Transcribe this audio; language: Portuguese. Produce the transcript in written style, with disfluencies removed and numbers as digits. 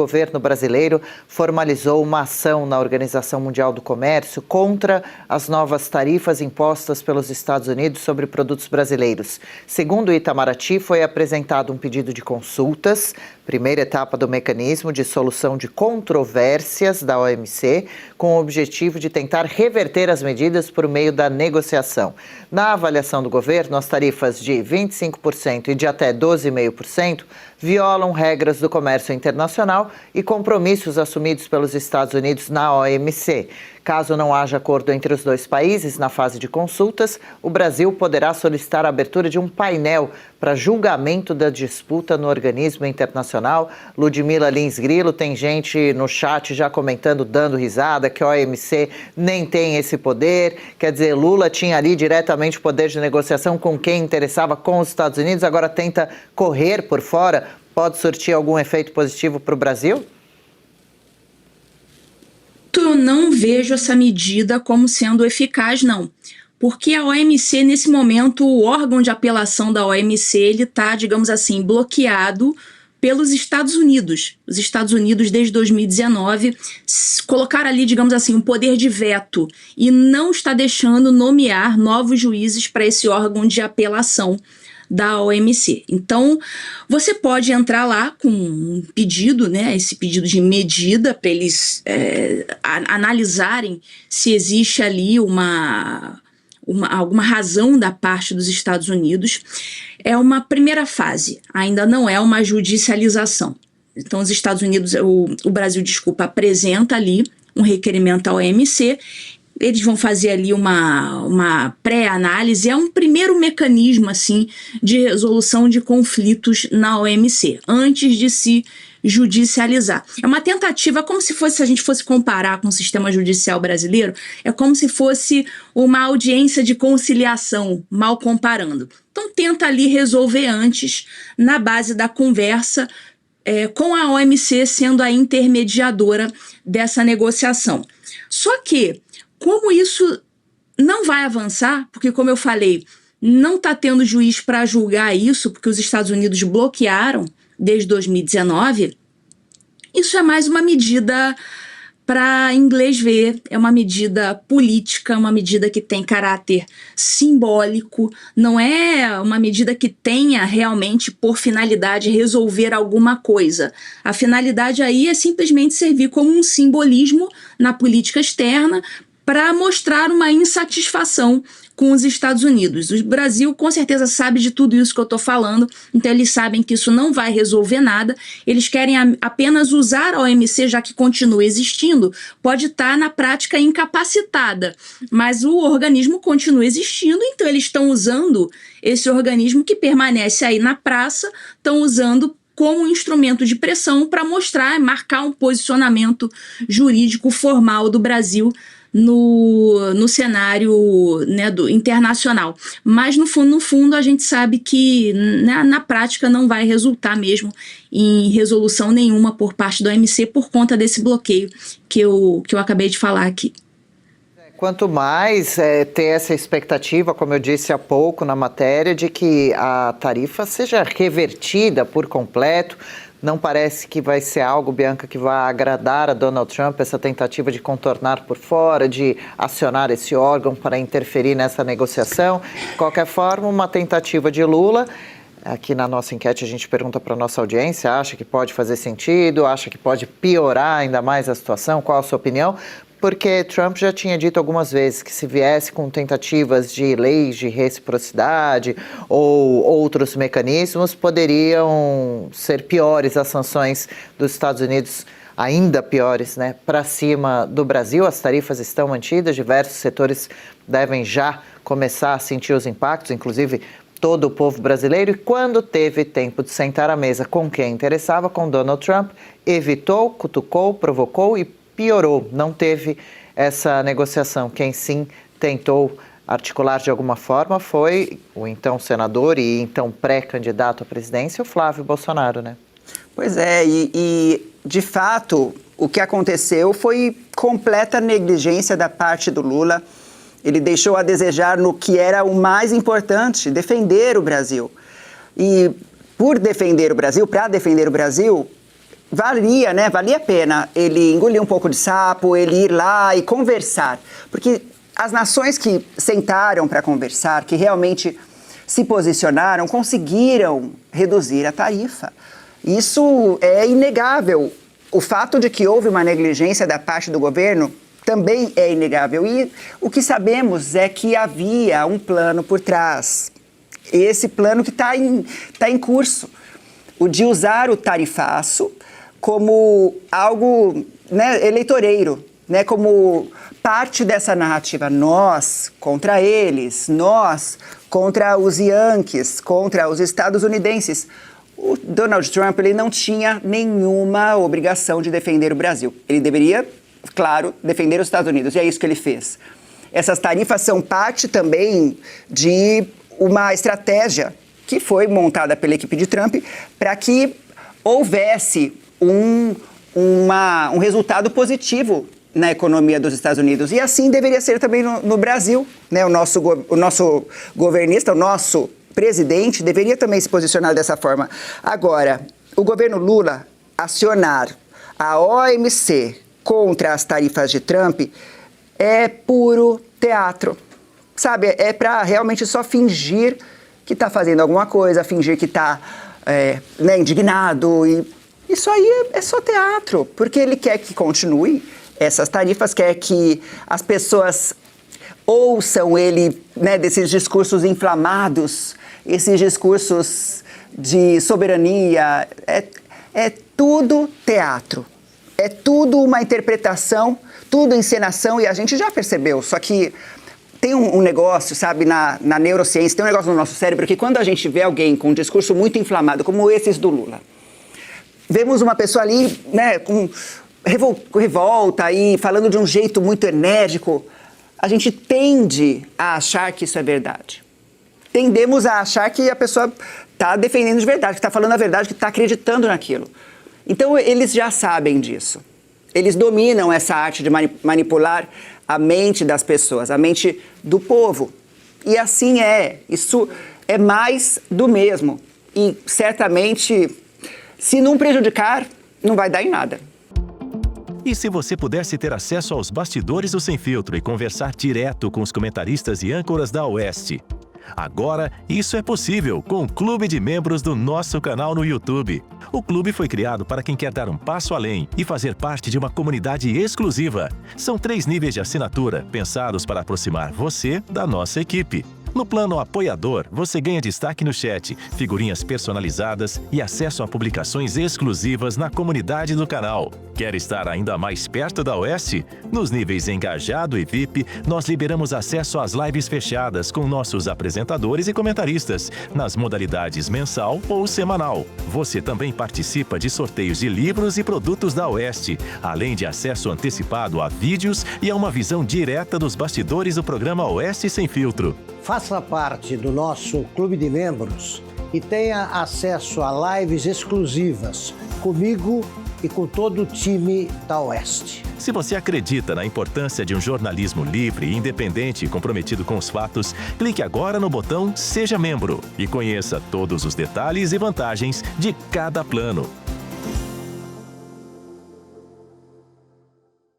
governo brasileiro formalizou uma ação na Organização Mundial do Comércio contra as novas tarifas impostas pelos Estados Unidos sobre produtos brasileiros. Segundo o Itamaraty, foi apresentado um pedido de consultas, primeira etapa do mecanismo de solução de controvérsias da OMC, com o objetivo de tentar reverter as medidas por meio da negociação. Na avaliação do governo, as tarifas de 25% e de até 12,5% violam regras do comércio internacional e compromissos assumidos pelos Estados Unidos na OMC. Caso não haja acordo entre os dois países na fase de consultas, o Brasil poderá solicitar a abertura de um painel para julgamento da disputa no organismo internacional. Ludmila Lins Grilo, tem gente no chat já comentando, dando risada, que a OMC nem tem esse poder. Quer dizer, Lula tinha ali diretamente o poder de negociação com quem interessava com os Estados Unidos, agora tenta correr por fora. Pode surtir algum efeito positivo para o Brasil? Eu não vejo essa medida como sendo eficaz, não. Porque a OMC, nesse momento, o órgão de apelação da OMC, ele está, digamos assim, bloqueado pelos Estados Unidos. Os Estados Unidos, desde 2019, colocaram ali, digamos assim, um poder de veto e não está deixando nomear novos juízes para esse órgão de apelação da OMC. Então, você pode entrar lá com um pedido, né, esse pedido de medida para eles analisarem se existe ali alguma razão da parte dos Estados Unidos. É uma primeira fase, ainda não é uma judicialização. Então, os Estados Unidos, o Brasil, apresenta ali um requerimento à OMC. Eles vão fazer ali uma pré-análise, é um primeiro mecanismo assim, de resolução de conflitos na OMC, antes de se judicializar. É uma tentativa, como se fosse, se a gente fosse comparar com o sistema judicial brasileiro, é como se fosse uma audiência de conciliação, mal comparando. Então tenta ali resolver antes, na base da conversa, com a OMC sendo a intermediadora dessa negociação. Só que, como isso não vai avançar, porque, como eu falei, não está tendo juiz para julgar isso, porque os Estados Unidos bloquearam desde 2019, isso é mais uma medida para inglês ver, é uma medida política, uma medida que tem caráter simbólico, não é uma medida que tenha realmente por finalidade resolver alguma coisa. A finalidade aí é simplesmente servir como um simbolismo na política externa, para mostrar uma insatisfação com os Estados Unidos. O Brasil com certeza sabe de tudo isso que eu estou falando, então eles sabem que isso não vai resolver nada, eles querem apenas usar a OMC, já que continua existindo, pode estar na prática incapacitada, mas o organismo continua existindo, então eles estão usando esse organismo que permanece aí na praça, estão usando como um instrumento de pressão para mostrar, marcar um posicionamento jurídico formal do Brasil no cenário, né, internacional. Mas, no fundo, a gente sabe que na prática não vai resultar mesmo em resolução nenhuma por parte da OMC por conta desse bloqueio que eu acabei de falar aqui. Quanto mais ter essa expectativa, como eu disse há pouco na matéria, de que a tarifa seja revertida por completo. Não parece que vai ser algo, Bianca, que vai agradar a Donald Trump, essa tentativa de contornar por fora, de acionar esse órgão para interferir nessa negociação. De qualquer forma, uma tentativa de Lula. Aqui na nossa enquete a gente pergunta para a nossa audiência, acha que pode fazer sentido, acha que pode piorar ainda mais a situação? Qual a sua opinião? Porque Trump já tinha dito algumas vezes que se viesse com tentativas de leis de reciprocidade ou outros mecanismos, poderiam ser piores as sanções dos Estados Unidos, ainda piores, né, para cima do Brasil. As tarifas estão mantidas, diversos setores devem já começar a sentir os impactos, inclusive todo o povo brasileiro. E quando teve tempo de sentar à mesa com quem interessava, com Donald Trump, evitou, cutucou, provocou e piorou, não teve essa negociação. Quem sim tentou articular de alguma forma foi o então senador e então pré-candidato à presidência, o Flávio Bolsonaro, né? Pois é, e de fato o que aconteceu foi completa negligência da parte do Lula. Ele deixou a desejar no que era o mais importante, defender o Brasil. E por defender o Brasil, para defender o Brasil, valia, né? Valia a pena ele engolir um pouco de sapo, ele ir lá e conversar. Porque as nações que sentaram para conversar, que realmente se posicionaram, conseguiram reduzir a tarifa. Isso é inegável. O fato de que houve uma negligência da parte do governo também é inegável. E o que sabemos é que havia um plano por trás. Esse plano que está em curso. O de usar o tarifaço como algo, né, eleitoreiro, né, como parte dessa narrativa. Nós contra eles, nós contra os Yankees, contra os estadunidenses. O Donald Trump, ele não tinha nenhuma obrigação de defender o Brasil. Ele deveria, claro, defender os Estados Unidos, e é isso que ele fez. Essas tarifas são parte também de uma estratégia que foi montada pela equipe de Trump para que houvesse um resultado positivo na economia dos Estados Unidos. E assim deveria ser também no Brasil, né? O nosso governista, o nosso presidente deveria também se posicionar dessa forma. Agora, o governo Lula acionar a OMC contra as tarifas de Trump é puro teatro. Sabe, é para realmente só fingir que está fazendo alguma coisa, fingir que está né, indignado. E isso aí é só teatro, porque ele quer que continue essas tarifas, quer que as pessoas ouçam ele, né, desses discursos inflamados, esses discursos de soberania. É tudo teatro, é tudo uma interpretação, tudo encenação, e a gente já percebeu, só que tem um negócio, sabe, na neurociência, tem um negócio no nosso cérebro que quando a gente vê alguém com um discurso muito inflamado, como esses do Lula, vemos uma pessoa ali, né, com revolta e falando de um jeito muito enérgico, a gente tende a achar que isso é verdade. Tendemos a achar que a pessoa está defendendo de verdade, que está falando a verdade, que está acreditando naquilo. Então, eles já sabem disso. Eles dominam essa arte de manipular a mente das pessoas, a mente do povo. E assim é. Isso é mais do mesmo. E, certamente, se não prejudicar, não vai dar em nada. E se você pudesse ter acesso aos bastidores do Sem Filtro e conversar direto com os comentaristas e âncoras da Oeste? Agora, isso é possível com o Clube de Membros do nosso canal no YouTube. O clube foi criado para quem quer dar um passo além e fazer parte de uma comunidade exclusiva. São 3 níveis de assinatura, pensados para aproximar você da nossa equipe. No plano apoiador, você ganha destaque no chat, figurinhas personalizadas e acesso a publicações exclusivas na comunidade do canal. Quer estar ainda mais perto da Oeste? Nos níveis Engajado e VIP, nós liberamos acesso às lives fechadas com nossos apresentadores e comentaristas, nas modalidades mensal ou semanal. Você também participa de sorteios de livros e produtos da Oeste, além de acesso antecipado a vídeos e a uma visão direta dos bastidores do programa Oeste Sem Filtro. Faça parte do nosso clube de membros e tenha acesso a lives exclusivas comigo e com todo o time da Oeste. Se você acredita na importância de um jornalismo livre, independente e comprometido com os fatos, clique agora no botão Seja Membro e conheça todos os detalhes e vantagens de cada plano.